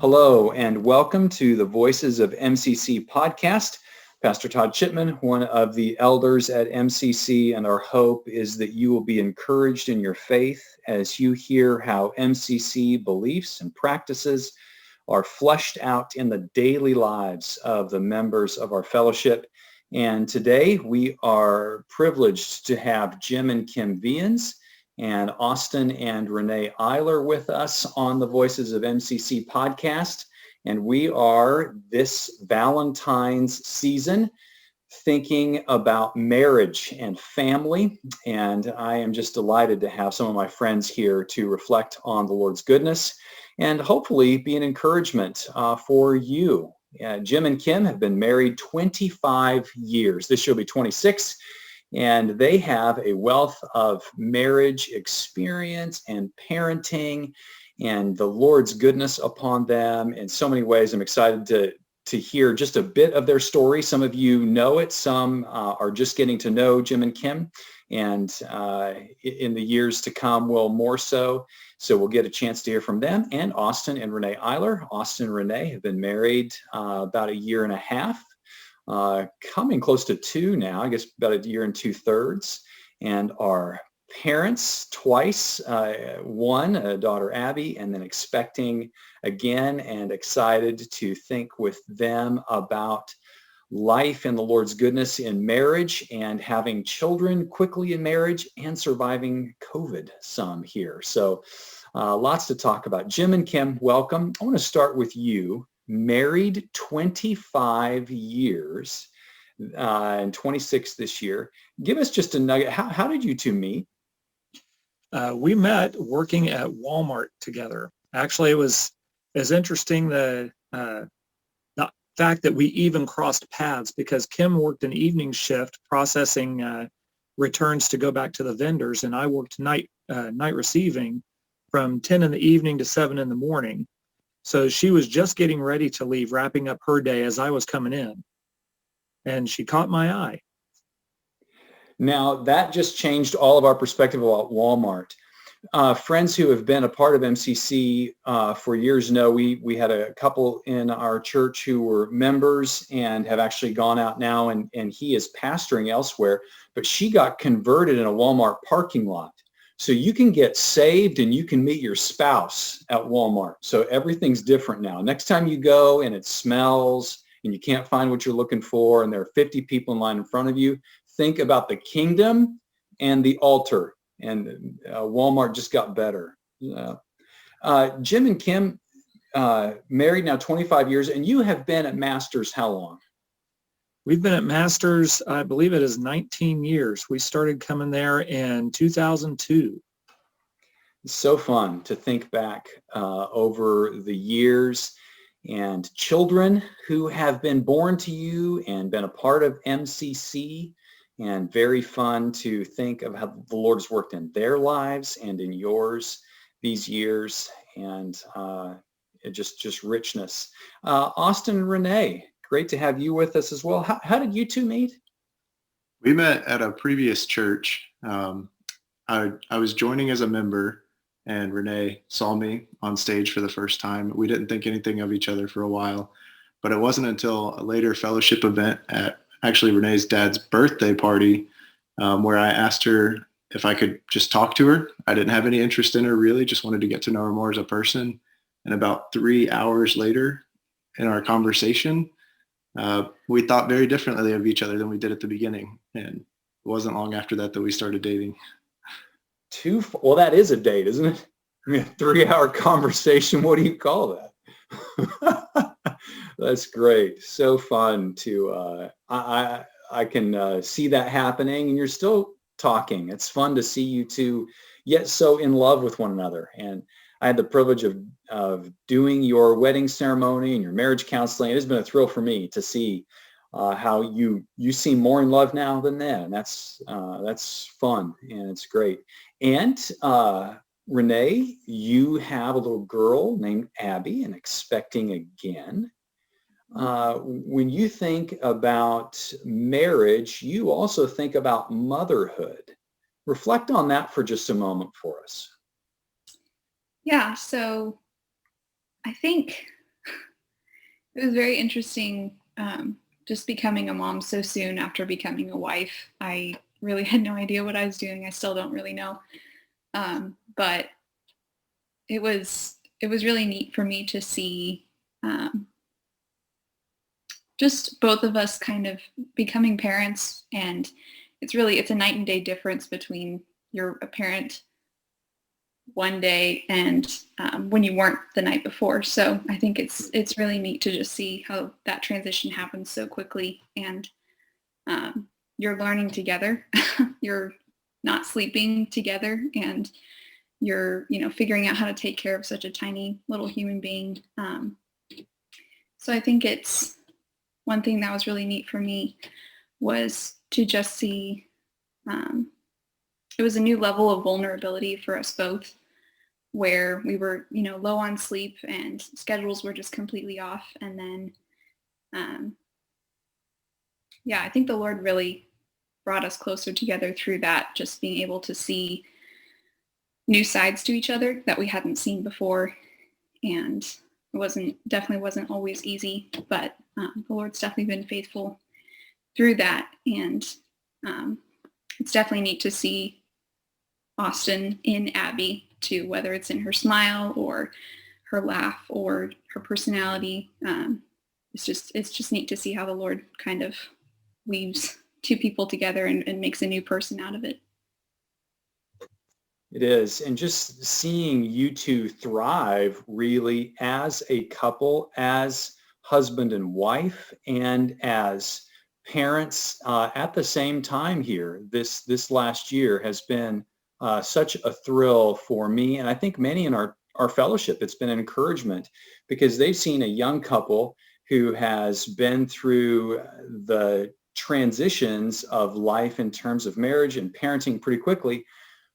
Hello, and welcome to the Voices of MCC podcast. Pastor Todd Chipman, one of the elders at MCC, and our hope is that you will be encouraged in your faith as you hear how MCC beliefs and practices are fleshed out in the daily lives of the members of our fellowship. And today we are privileged to have Jim and Kim Viens and Austin and Renee Eiler with us on the Voices of MCC podcast. And we are this Valentine's season thinking about marriage and family. And I am just delighted to have some of my friends here to reflect on the Lord's goodness and hopefully be an encouragement for you. Jim and Kim have been married 25 years. This year will be 26. And they have a wealth of marriage experience and parenting and the Lord's goodness upon them in so many ways. I'm excited to hear just a bit of their story. Some of you know it. Some are just getting to know Jim and Kim. And in the years to come, will more so. So we'll get a chance to hear from them. And Austin and Renee Eiler. Austin and Renee have been married about a year and a half. Coming close to 2 now, I guess about a year and 2/3, and are parents twice, one, a daughter Abby, and then expecting again, and excited to think with them about life and the Lord's goodness in marriage and having children quickly in marriage and surviving COVID some here. So lots to talk about. Jim and Kim, welcome. I want to start with you. Married 25 years and 26 this year. Give us just a nugget. How did you two meet? We met working at Walmart together. Actually, it was interesting the fact that we even crossed paths because Kim worked an evening shift processing returns to go back to the vendors, and I worked night receiving from 10 in the evening to 7 in the morning. So she was just getting ready to leave, wrapping up her day as I was coming in. And she caught my eye. Now, that just changed all of our perspective about Walmart. Friends who have been a part of MCC for years know we had a couple in our church who were members and have actually gone out now, and he is pastoring elsewhere. But she got converted in a Walmart parking lot. So you can get saved and you can meet your spouse at Walmart. So everything's different now. Next time you go and it smells and you can't find what you're looking for and there are 50 people in line in front of you, think about the kingdom and the altar. And Walmart just got better. Jim and Kim, married now 25 years, and you have been at Masters how long? We've been at Masters, I believe it is 19 years. We started coming there in 2002. It's so fun to think back over the years and children who have been born to you and been a part of MCC, and very fun to think of how the Lord has worked in their lives and in yours these years, and just richness. Austin and Renee, great to have you with us as well. How did you two meet? We met at a previous church. I was joining as a member, and Renee saw me on stage for the first time. We didn't think anything of each other for a while, but it wasn't until a later fellowship event at actually Renee's dad's birthday party where I asked her if I could just talk to her. I didn't have any interest in her really, just wanted to get to know her more as a person. And about 3 hours later in our conversation, we thought very differently of each other than we did at the beginning. And it wasn't long after that we started dating. Well, that is a date, isn't it? I mean, a 3-hour conversation. What do you call that? That's great. So fun to, I can see that happening, and you're still talking. It's fun to see you two yet so in love with one another. And I had the privilege of doing your wedding ceremony and your marriage counseling. It has been a thrill for me to see how you seem more in love now than then. That's fun, and it's great. And Renee, you have a little girl named Abby and expecting again. When you think about marriage, you also think about motherhood. Reflect on that for just a moment for us. Yeah, so I think It was very interesting, just becoming a mom so soon after becoming a wife. I really had no idea what I was doing. I still don't really know. But it was really neat for me to see um, just both of us kind of becoming parents, and it's a night and day difference between you're a parent one day and when you weren't the night before. So I think it's really neat to just see how that transition happens so quickly, and you're learning together. You're not sleeping together, and you're figuring out how to take care of such a tiny little human being. So I think it's one thing that was really neat for me was to just see it was a new level of vulnerability for us both, where we were, low on sleep and schedules were just completely off. And then, I think the Lord really brought us closer together through that, just being able to see new sides to each other that we hadn't seen before. And it definitely wasn't always easy, but the Lord's definitely been faithful through that. And it's definitely neat to see Austin in Abby too, whether it's in her smile or her laugh or her personality. It's just neat to see how the Lord kind of weaves two people together and makes a new person out of it. It is. And just seeing you two thrive really as a couple, as husband and wife, and as parents at the same time here. This last year has been such a thrill for me, and I think many in our fellowship. It's been an encouragement because they've seen a young couple who has been through the transitions of life in terms of marriage and parenting pretty quickly,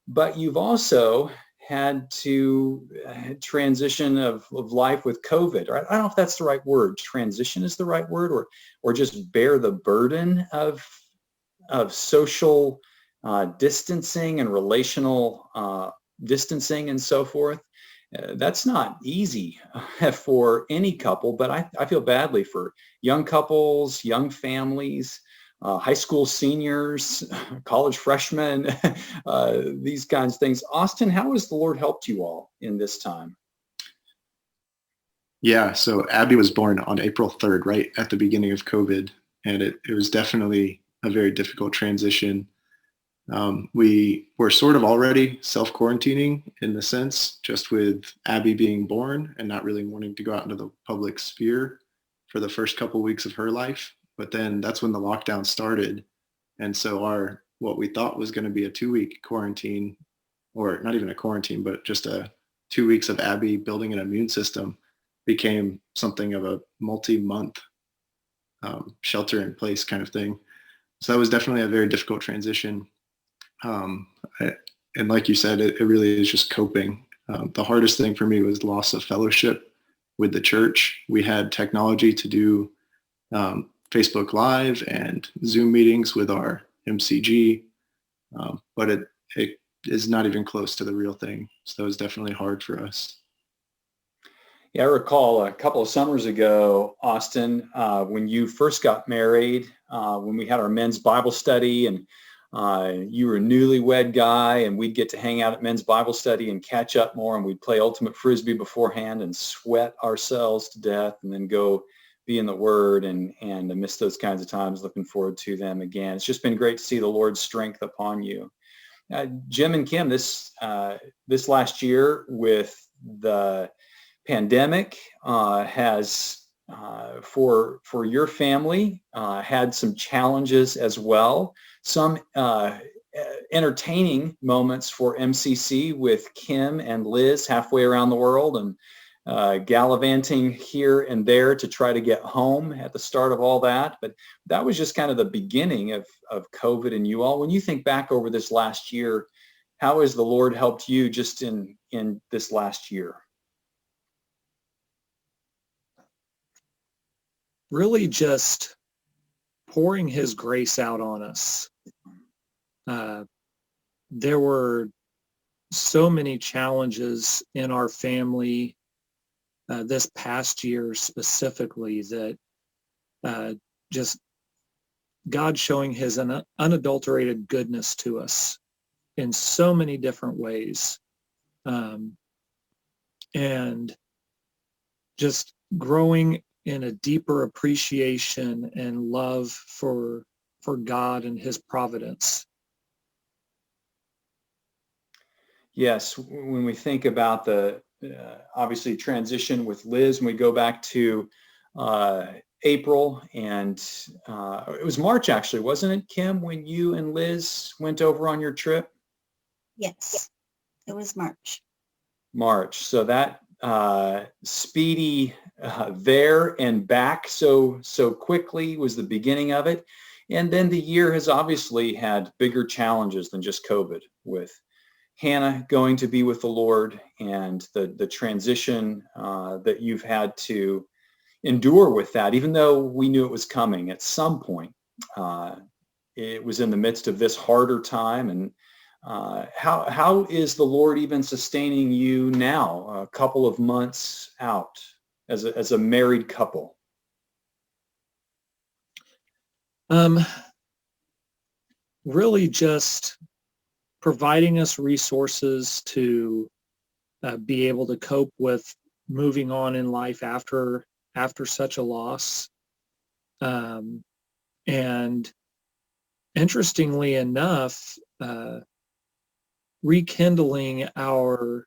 but you've also had to transition of life with COVID. Right? I don't know if that's the right word. Transition is the right word, or just bear the burden of social distancing and relational distancing and so forth. That's not easy for any couple, but I feel badly for young couples, young families, high school seniors, college freshmen, these kinds of things. Austin, how has the Lord helped you all in this time? Yeah, so Abby was born on April 3rd, right at the beginning of COVID, and it was definitely a very difficult transition. We were sort of already self-quarantining in the sense, just with Abby being born and not really wanting to go out into the public sphere for the first couple weeks of her life. But then that's when the lockdown started. And so what we thought was going to be a 2-week quarantine, or not even a quarantine, but just 2 weeks of Abby building an immune system, became something of a multi-month shelter in place kind of thing. So that was definitely a very difficult transition. And like you said, it really is just coping. The hardest thing for me was loss of fellowship with the church. We had technology to do Facebook Live and Zoom meetings with our MCG, but it is not even close to the real thing. So it was definitely hard for us. Yeah, I recall a couple of summers ago, Austin, when you first got married, when we had our men's Bible study, and you were a newlywed guy, and we'd get to hang out at men's Bible study and catch up more, and we'd play ultimate frisbee beforehand and sweat ourselves to death, and then go be in the Word, and I miss those kinds of times. Looking forward to them again. It's just been great to see the Lord's strength upon you. Jim and Kim, this last year with the pandemic has for your family had some challenges as well. Some entertaining moments for MCC with Kim and Liz halfway around the world, and gallivanting here and there to try to get home at the start of all that. But that was just kind of the beginning of COVID and you all. When you think back over this last year, how has the Lord helped you just in this last year? Really just pouring his grace out on us. There were so many challenges in our family this past year specifically, that just God showing his unadulterated goodness to us in so many different ways. And just growing in a deeper appreciation and love for God and his providence. Yes, when we think about the obviously transition with Liz, and we go back to April, and it was March actually, wasn't it, Kim, when you and Liz went over on your trip? Yes, it was March. March. So that speedy there and back so quickly was the beginning of it. And then the year has obviously had bigger challenges than just COVID, with Hannah going to be with the Lord and the transition that you've had to endure with that, even though we knew it was coming at some point. It was in the midst of this harder time. And how is the Lord even sustaining you now, a couple of months out as a married couple? Really just providing us resources to be able to cope with moving on in life after such a loss. And interestingly enough, rekindling our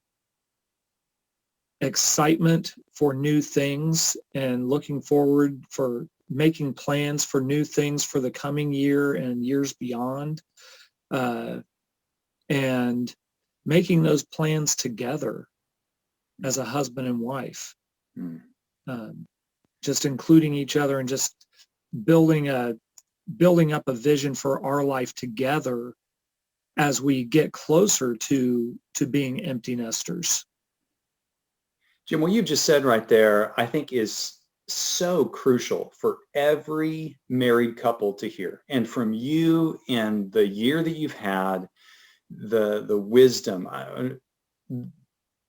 excitement for new things and looking forward for making plans for new things for the coming year and years beyond, and making those plans together as a husband and wife. Just including each other and just building up a vision for our life together as we get closer to being empty nesters. Jim, what you've just said right there, I think is so crucial for every married couple to hear. And from you and the year that you've had, the wisdom,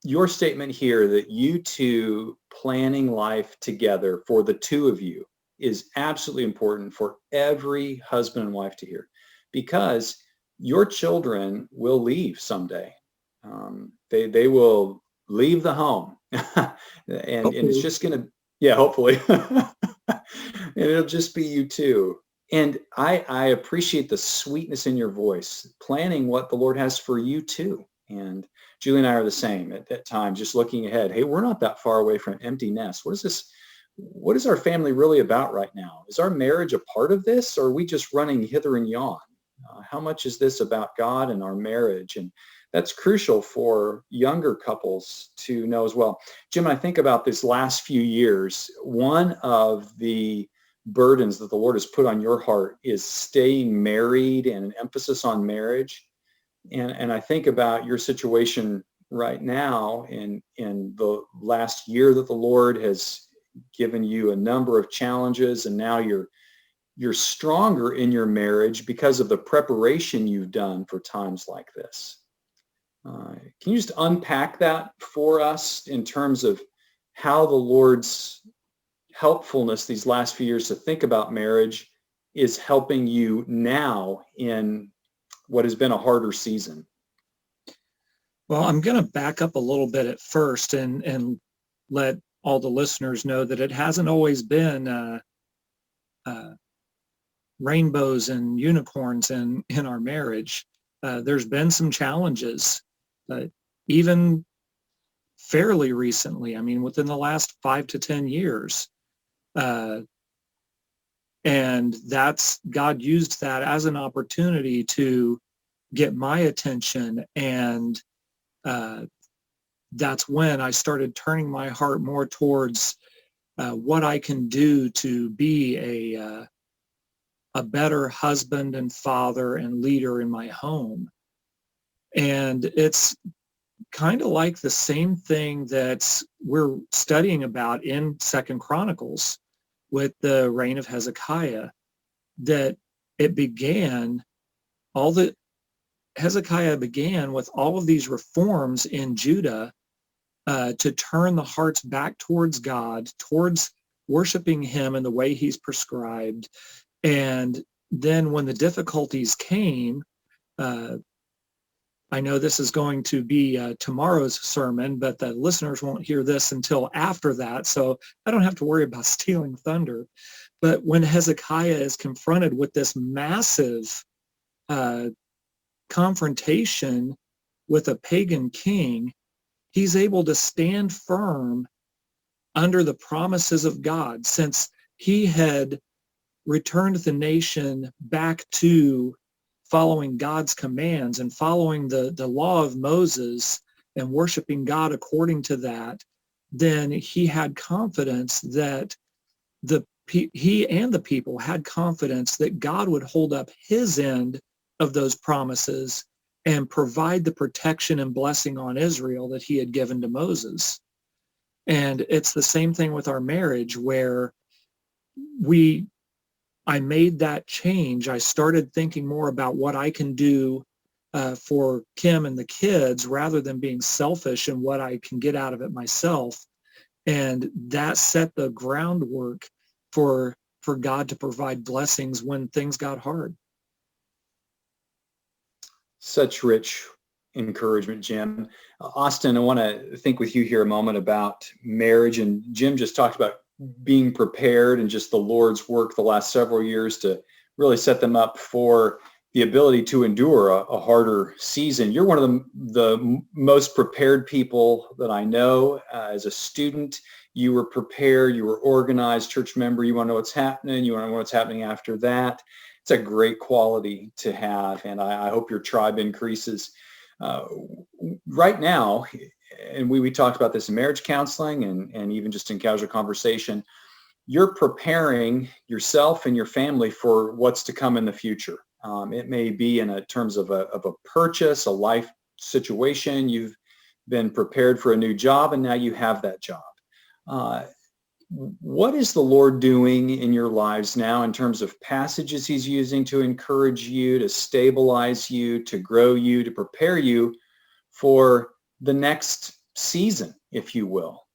your statement here that you two planning life together for the two of you is absolutely important for every husband and wife to hear, because your children will leave someday. They will leave the home and it's just going to, yeah, hopefully. And it'll just be you two. And I appreciate the sweetness in your voice, planning what the Lord has for you too. And Julie and I are the same at that time, just looking ahead. Hey, we're not that far away from an empty nest. What is this? What is our family really about right now? Is our marriage a part of this, or are we just running hither and yon? How much is this about God and our marriage? And that's crucial for younger couples to know as well. Jim, I think about this last few years, one of the burdens that the Lord has put on your heart is staying married and an emphasis on marriage. And I think about your situation right now in the last year that the Lord has given you a number of challenges, and now you're stronger in your marriage because of the preparation you've done for times like this. Can you just unpack that for us in terms of how the Lord's helpfulness these last few years to think about marriage is helping you now in what has been a harder season? Well, I'm going to back up a little bit at first and let all the listeners know that it hasn't always been rainbows and unicorns in our marriage. There's been some challenges, even fairly recently. I mean, within the last 5 to 10 years. And God used that as an opportunity to get my attention. And that's when I started turning my heart more towards what I can do to be a better husband and father and leader in my home. And it's kind of like the same thing that we're studying about in 2 Chronicles with the reign of Hezekiah, that Hezekiah began with all of these reforms in Judah to turn the hearts back towards God, towards worshiping him in the way he's prescribed. And then when the difficulties came, I know this is going to be tomorrow's sermon, but the listeners won't hear this until after that, so I don't have to worry about stealing thunder. But when Hezekiah is confronted with this massive confrontation with a pagan king, he's able to stand firm under the promises of God, since he had returned the nation back to following God's commands and following the law of Moses and worshiping God according to that. Then he had confidence that he and the people had confidence that God would hold up his end of those promises and provide the protection and blessing on Israel that he had given to Moses. And it's the same thing with our marriage, where I made that change. I started thinking more about what I can do for Kim and the kids rather than being selfish and what I can get out of it myself. And that set the groundwork for God to provide blessings when things got hard. Such rich encouragement, Jim. Austin, I want to think with you here a moment about marriage. And Jim just talked about being prepared and just the Lord's work the last several years to really set them up for the ability to endure a harder season. You're one of the most prepared people that I know. As a student, you were prepared, you were organized, church member, you want to know what's happening, you want to know what's happening after that. It's a great quality to have, and I hope your tribe increases. Right now, and we talked about this in marriage counseling and even just in casual conversation, you're preparing yourself and your family for what's to come in the future. It may be in terms of a purchase, a life situation. You've been prepared for a new job, and now you have that job. What is the Lord doing in your lives now in terms of passages he's using to encourage you, to stabilize you, to grow you, to prepare you for the next season, if you will?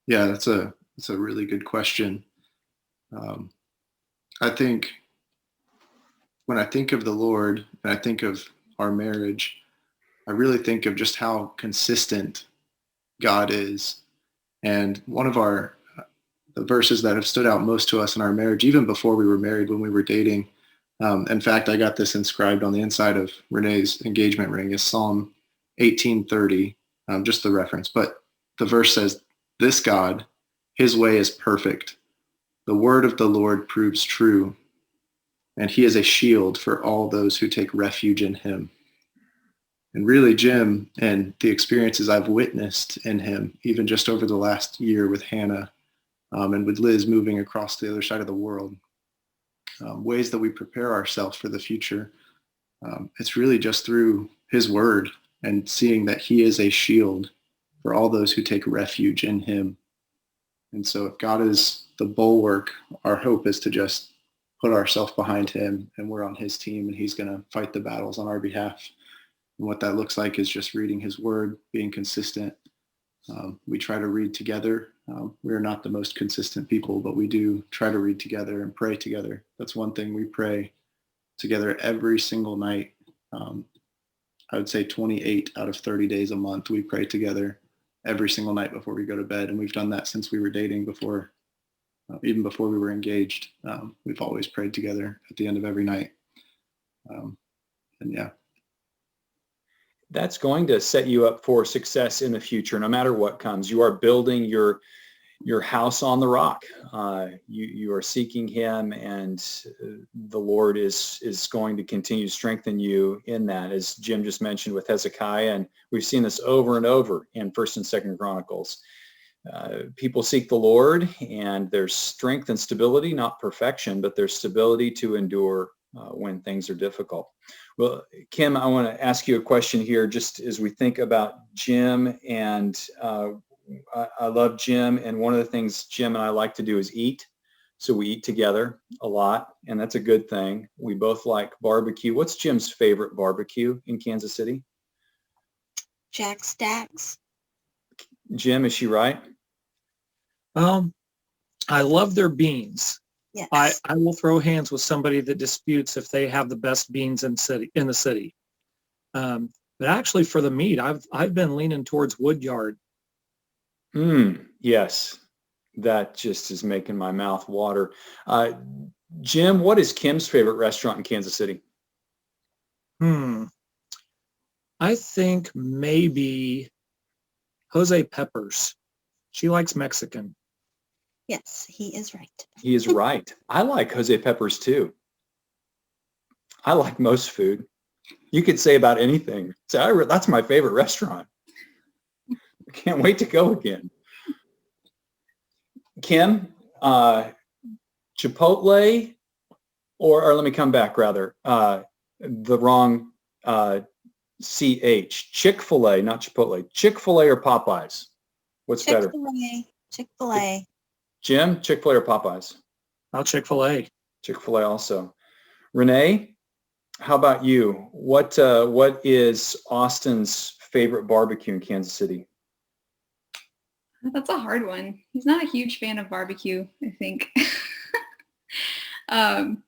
Yeah, that's a really good question. I think when I think of the Lord and I think of our marriage, I really think of just how consistent God is. And one of the verses that have stood out most to us in our marriage, even before we were married, when we were dating, in fact, I got this inscribed on the inside of Renee's engagement ring, is Psalm 18:30, just the reference. But the verse says, "This God, his way is perfect. The word of the Lord proves true, and he is a shield for all those who take refuge in him." And really, Jim, and the experiences I've witnessed in him, even just over the last year with Hannah and with Liz moving across the other side of the world, ways that we prepare ourselves for the future. It's really just through his word and seeing that he is a shield for all those who take refuge in him. And so if God is the bulwark, our hope is to just put ourselves behind him, and we're on his team, and he's going to fight the battles on our behalf. And what that looks like is just reading his word, being consistent. We try to read together. We're not the most consistent people, but we do try to read together and pray together. That's one thing. We pray together every single night. I would say 28 out of 30 days a month, we pray together every single night before we go to bed. And we've done that since we were dating, before, even before we were engaged. We've always prayed together at the end of every night. And yeah. That's going to set you up for success in the future, no matter what comes. You are building your house on the rock. You are seeking him, and the Lord is going to continue to strengthen you in that, as Jim just mentioned with Hezekiah, and we've seen this over and over in 1st and 2nd Chronicles. People seek the Lord, and there's strength and stability, not perfection, but there's stability to endure when things are difficult. Well, Kim, I want to ask you a question here, just as we think about Jim, and I love Jim, and one of the things Jim and I like to do is eat. So we eat together a lot, and that's a good thing. We both like barbecue. What's Jim's favorite barbecue in Kansas City? Jack Stacks. Jim, is she right? I love their beans. Yes. I will throw hands with somebody that disputes if they have the best beans in the city. But actually, for the meat, I've been leaning towards Woodyard. Yes, that just is making my mouth water. Jim, what is Kim's favorite restaurant in Kansas City? I think maybe Jose Peppers. She likes Mexican. Yes, he is right. He is right. I like Jose Peppers too. I like most food. You could say about anything. So that's my favorite restaurant. I can't wait to go again. Kim, Chipotle, or let me come back rather. The wrong CH. Chick-fil-A, not Chipotle. Chick-fil-A or Popeyes? What's better? Chick-fil-A. Chick-fil-A. Jim, Chick-fil-A or Popeyes? I'll Chick-fil-A. Chick-fil-A also. Renee, how about you? What is Austin's favorite barbecue in Kansas City? That's a hard one. He's not a huge fan of barbecue, I think. I don't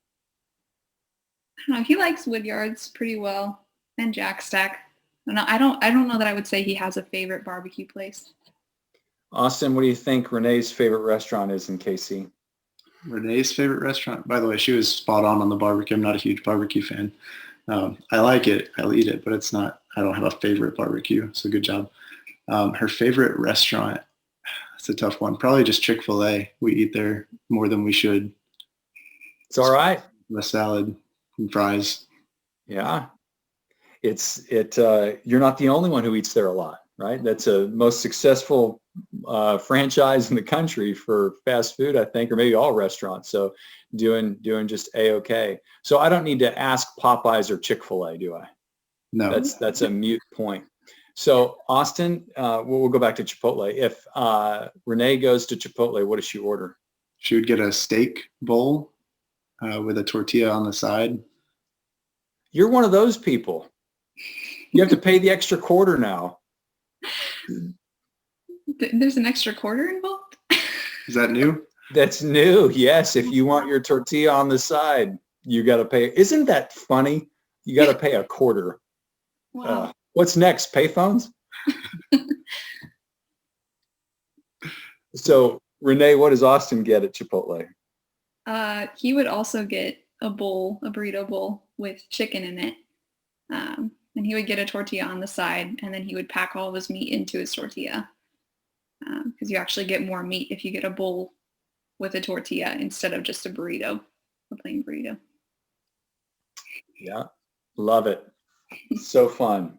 know. He likes Woodyard's pretty well, and Jack Stack. I don't know that I would say he has a favorite barbecue place. Austin, what do you think Renee's favorite restaurant is in KC? Renee's favorite restaurant? By the way, she was spot on the barbecue. I'm not a huge barbecue fan. I like it. I'll eat it, but I don't have a favorite barbecue. So good job. Her favorite restaurant, it's a tough one. Probably just Chick-fil-A. We eat there more than we should. It's all right. A salad and fries. Yeah. You're not the only one who eats there a lot, right? That's a most successful franchise in the country for fast food, I think, or maybe all restaurants. So doing just A-okay. So I don't need to ask Popeyes or Chick-fil-A, do I? No. That's a mute point. So Austin, we'll go back to Chipotle. If Renee goes to Chipotle, what does she order? She would get a steak bowl with a tortilla on the side. You're one of those people. You have to pay the extra quarter now. There's an extra quarter involved? Is that new? That's new. Yes. If you want your tortilla on the side, you got to pay. Isn't that funny? You got to pay a quarter. Wow. What's next? Payphones? So Renee, what does Austin get at Chipotle? He would also get a burrito bowl with chicken in it. And he would get a tortilla on the side, and then he would pack all of his meat into his tortilla. Because you actually get more meat if you get a bowl with a tortilla instead of just a burrito, a plain burrito. Yeah, love it. So fun.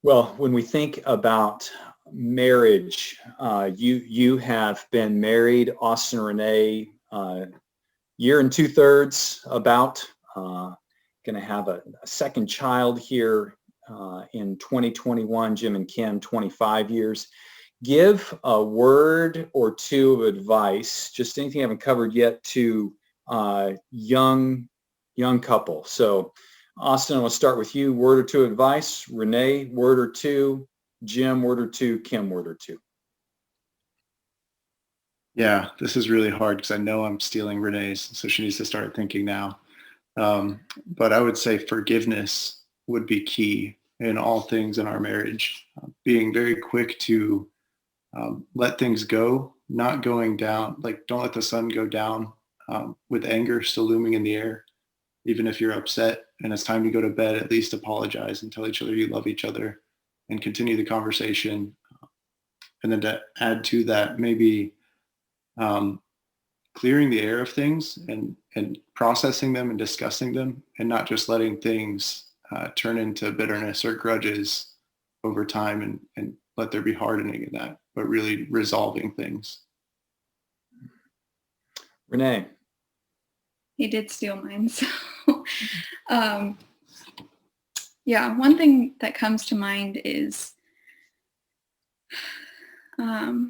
Well, when we think about marriage, you have been married, Austin and Renee, year and 2/3 about. Going to have a second child here in 2021, Jim and Kim, 25 years. Give a word or two of advice, just anything I haven't covered yet, to young couple. So Austin, I want to start with you. Word or two advice. Renee, word or two. Jim, word or two. Kim, word or two. Yeah, this is really hard because I know I'm stealing Renee's, so she needs to start thinking now. But I would say forgiveness would be key in all things in our marriage. Being very quick to let things go, not going down, like don't let the sun go down with anger still looming in the air. Even if you're upset and it's time to go to bed, at least apologize and tell each other you love each other and continue the conversation. And then to add to that, maybe clearing the air of things and processing them and discussing them, and not just letting things turn into bitterness or grudges over time and let there be hardening in that, but really resolving things. Renee. He did steal mine. So, yeah, one thing that comes to mind is I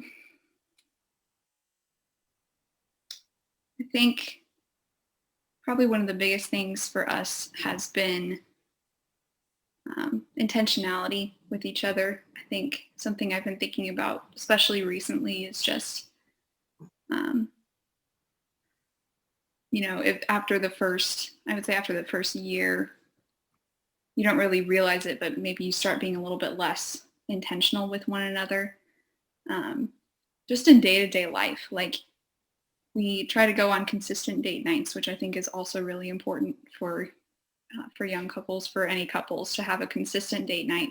think probably one of the biggest things for us has been intentionality with each other. I think something I've been thinking about, especially recently, is just, if after the first year, you don't really realize it, but maybe you start being a little bit less intentional with one another, just in day-to-day life. Like, we try to go on consistent date nights, which I think is also really important for young couples, for any couples, to have a consistent date night,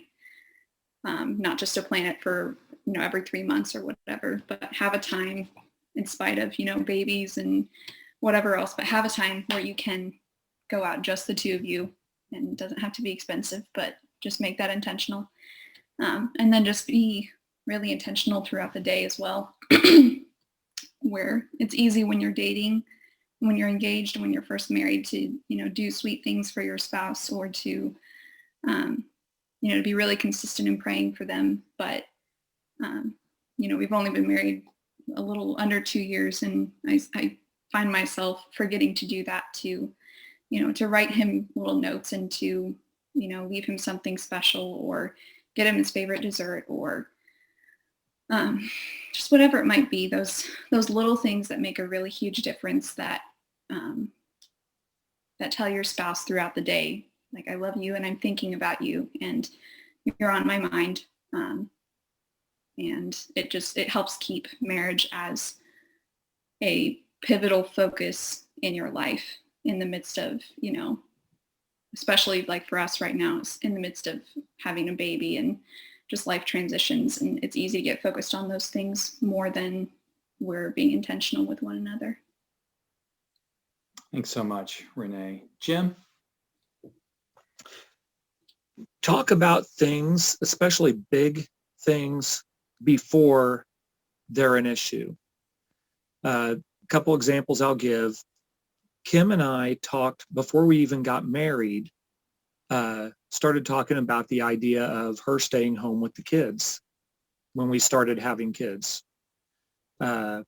not just to plan it for, every 3 months or whatever, but have a time in spite of, babies and whatever else, but have a time where you can go out, just the two of you, and it doesn't have to be expensive, but just make that intentional. And then just be really intentional throughout the day as well, where it's easy when you're dating, when you're engaged, when you're first married, to, do sweet things for your spouse, or to, to be really consistent in praying for them. But, we've only been married a little under 2 years, and I find myself forgetting to do that, to write him little notes, and to, leave him something special, or get him his favorite dessert, or just whatever it might be, those little things that make a really huge difference, that tell your spouse throughout the day, like, I love you, and I'm thinking about you, and you're on my mind. And it helps keep marriage as a pivotal focus in your life, in the midst of, especially like for us right now, it's in the midst of having a baby and just life transitions. And it's easy to get focused on those things more than we're being intentional with one another. Thanks so much, Renee. Jim? Talk about things, especially big things, before they're an issue. A couple examples I'll give. Kim and I talked before we even got married, started talking about the idea of her staying home with the kids when we started having kids. And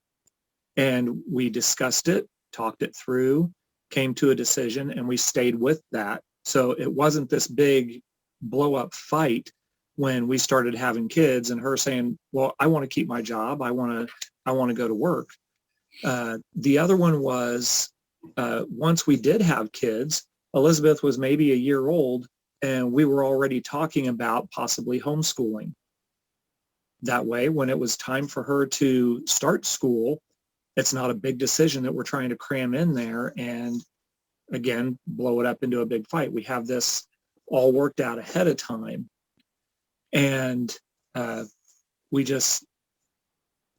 we discussed it, talked it through, came to a decision, and we stayed with that. So it wasn't this big blow up fight when we started having kids, and her saying, well, I want to keep my job. I want to go to work. The other one was, once we did have kids, Elizabeth was maybe a year old, and we were already talking about possibly homeschooling. That way, when it was time for her to start school, it's not a big decision that we're trying to cram in there and, again, blow it up into a big fight. We have this all worked out ahead of time. And we just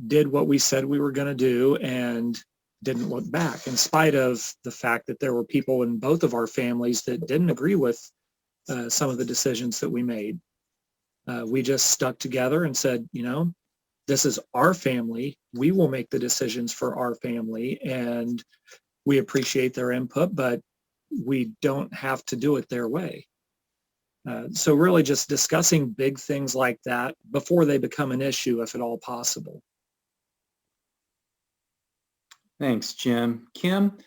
did what we said we were going to do and didn't look back, in spite of the fact that there were people in both of our families that didn't agree with some of the decisions that we made. We just stuck together and said, this is our family. We will make the decisions for our family, and we appreciate their input, but we don't have to do it their way. So really just discussing big things like that before they become an issue, if at all possible. Thanks, Jim. Kim,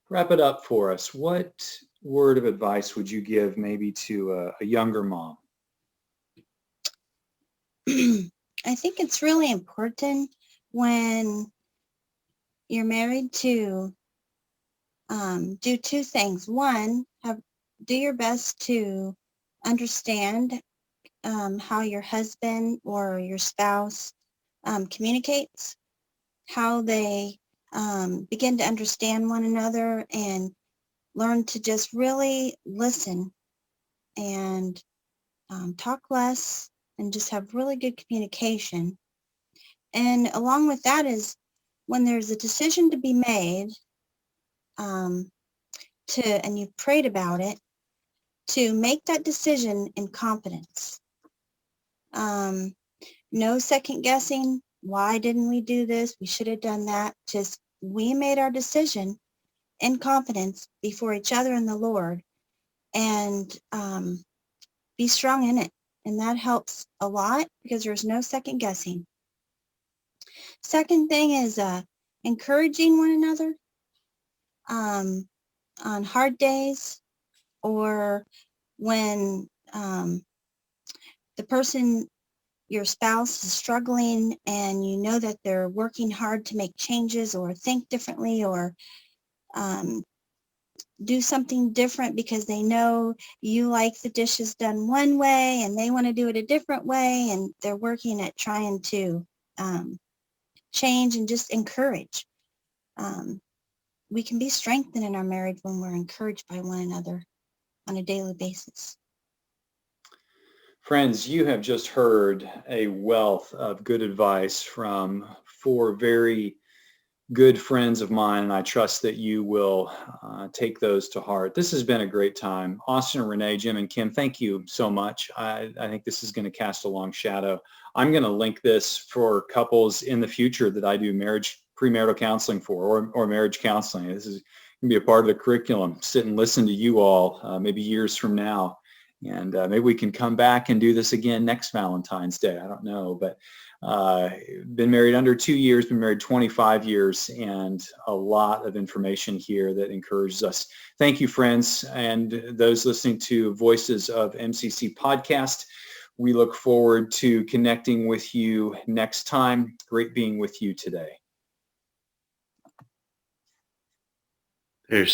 wrap it up for us. What word of advice would you give maybe to a younger mom? I think it's really important when you're married to do two things. One, do your best to understand how your husband or your spouse communicates, how they begin to understand one another, and learn to just really listen and talk less and just have really good communication. And along with that is, when there's a decision to be made, and you've prayed about it, to make that decision in confidence. No second guessing. Why didn't we do this? We should have done that. Just, we made our decision in confidence before each other and the Lord, and be strong in it. And that helps a lot, because there's no second guessing. Second thing is encouraging one another on hard days, or when the person, your spouse, is struggling and you know that they're working hard to make changes or think differently or do something different because they know you like the dishes done one way and they want to do it a different way, and they're working at trying to change and just encourage. We can be strengthened in our marriage when we're encouraged by one another on a daily basis. Friends, you have just heard a wealth of good advice from 4 very good friends of mine, and I trust that you will take those to heart. This has been a great time. Austin, Renee, Jim, and Kim, thank you so much. I think this is going to cast a long shadow. I'm going to link this for couples in the future that I do premarital counseling for, or marriage counseling. This is going to be a part of the curriculum. Sit and listen to you all maybe years from now. And maybe we can come back and do this again next Valentine's Day. I don't know, but been married under 2 years, been married 25 years, and a lot of information here that encourages us. Thank you, friends, and those listening to Voices of MCC podcast. We look forward to connecting with you next time. Great being with you today. There's